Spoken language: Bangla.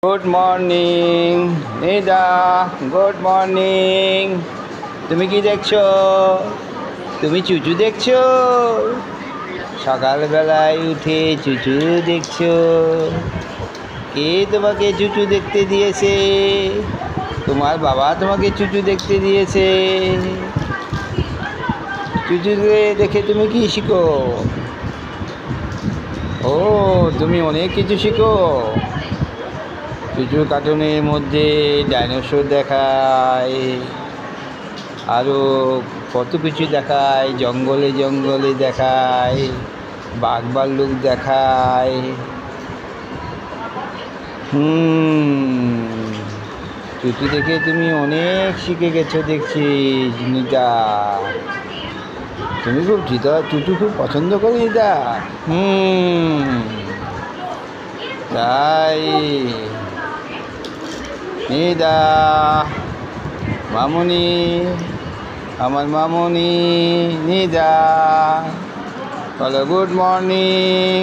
Good morning Nida, good morning. তুমি কি দেখছো? তুমি চুচু দেখছো? সকালবেলায় উঠে চুচু দেখছো? কে তোমাকে চুচু দেখতে দিয়েছে? তোমার বাবা তোমাকে চুচু দেখতে দিয়েছে। চুচুকে দেখে তুমি কি শিখো? ও, তুমি অনেক কিছু শিখো। চুচু কার্টুনের মধ্যে ডাইনোসর দেখায়, আরও কত কিছু দেখায়, জঙ্গলে জঙ্গলে দেখায়, বাঘ ভাল্লুক দেখায়। চুচু দেখে তুমি অনেক শিখে গেছো দেখছি নিদা। তুমি খুব চুচু খুব পছন্দ করো নিদা। তাই নিদা, মামুনি, আমার মামুনি নিদা, বলো গুড মর্নিং।